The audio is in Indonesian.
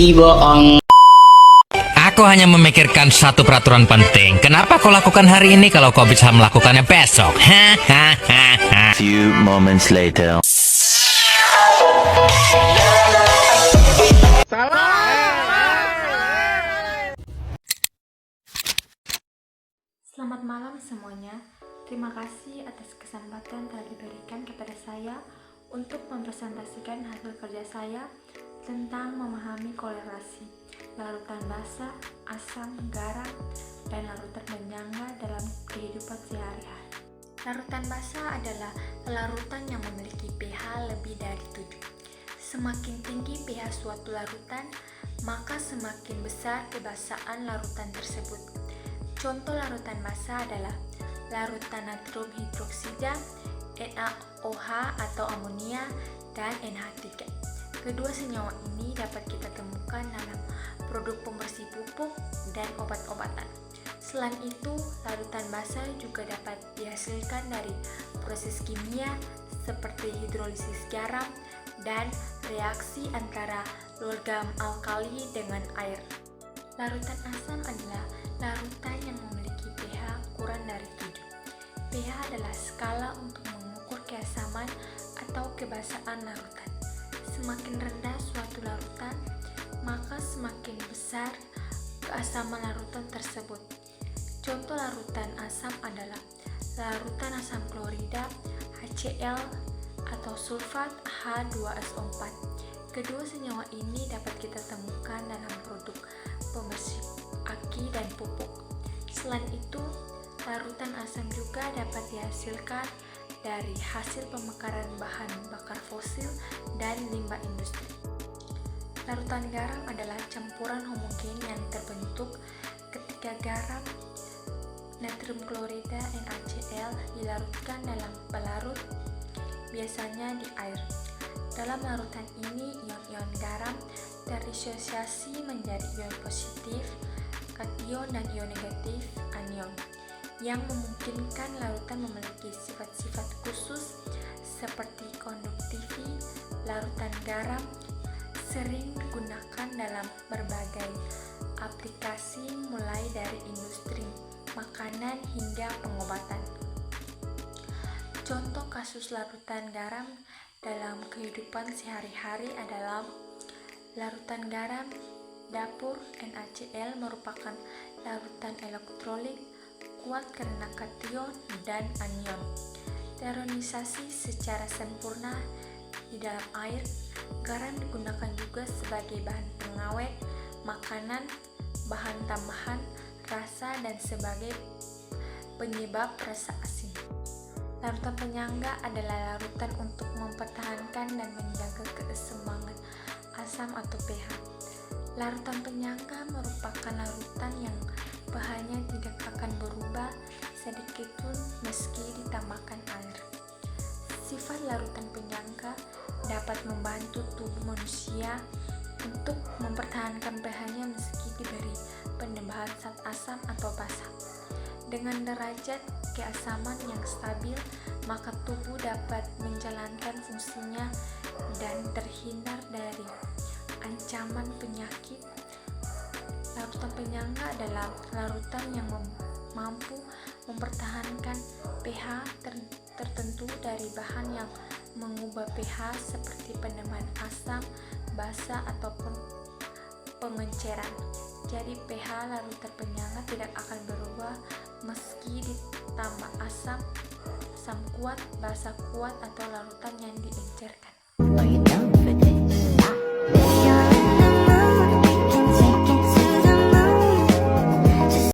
bohong. Aku hanya memikirkan satu peraturan penting. Kenapa kau lakukan hari ini kalau kau bisa melakukannya besok? Few moments later. Selamat malam semuanya. Terima kasih atas kesempatan telah diberikan kepada saya untuk mempresentasikan hasil kerja saya tentang memahami korelasi larutan basa, asam, garam, dan larutan penyangga dalam kehidupan sehari-hari. Larutan basa adalah larutan yang memiliki pH lebih dari 7. Semakin tinggi pH suatu larutan, maka semakin besar kebasaan larutan tersebut. Contoh larutan basa adalah larutan natrium hidroksida, NaOH atau amonia, dan NH3. Kedua senyawa ini dapat kita temukan dalam produk pembersih pupuk dan obat-obatan. Selain itu, larutan basa juga dapat dihasilkan dari proses kimia seperti hidrolisis garam dan reaksi antara logam alkali dengan air. Larutan asam adalah larutan yang memiliki pH kurang dari 7. pH adalah skala untuk mengukur keasaman atau kebasaan larutan. Semakin rendah suatu larutan, maka semakin besar keasaman larutan tersebut. Contoh larutan asam adalah larutan asam klorida, HCl, atau sulfat H2SO4. Kedua senyawa ini dapat kita temukan dalam produk pembersih aki dan pupuk. Selain itu, larutan asam juga dapat dihasilkan dari hasil pemekaran bahan bakar fosil dan limbah industri. Larutan garam adalah campuran homogen yang terbentuk ketika garam, natrium klorida, NaCl dilarutkan dalam pelarut, biasanya di air. Dalam larutan ini, ion-ion garam terdisosiasi menjadi ion positif, kation, dan ion negatif, anion, yang memungkinkan larutan memiliki sifat-sifat khusus seperti konduktivi. Larutan garam sering digunakan dalam berbagai aplikasi mulai dari industri makanan hingga pengobatan. Contoh kasus larutan garam dalam kehidupan sehari-hari adalah larutan garam dapur NaCl merupakan larutan elektrolit kuat karena kation dan anion. Teronisasi secara sempurna di dalam air. Garam digunakan juga sebagai bahan pengawet makanan, bahan tambahan rasa, dan sebagai penyebab rasa asin. Larutan penyangga adalah larutan untuk mempertahankan dan menjaga keseimbangan asam atau pH. Larutan penyangga merupakan larutan yang pH-nya tidak akan berubah sedikitpun meski ditambahkan air. Sifat larutan penyangga dapat membantu tubuh manusia untuk mempertahankan pH-nya meski diberi penambahan zat asam atau basa. Dengan derajat keasaman yang stabil, maka tubuh dapat menjalankan fungsinya dan terhindar dari ancaman penyakit. Larutan penyangga adalah larutan yang mampu mempertahankan pH tertentu dari bahan yang mengubah pH seperti penambahan asam, basa, ataupun pengenceran. Jadi pH larutan penyangga tidak akan berubah meski ditambah asam kuat, basa kuat, atau larutan yang diencerkan.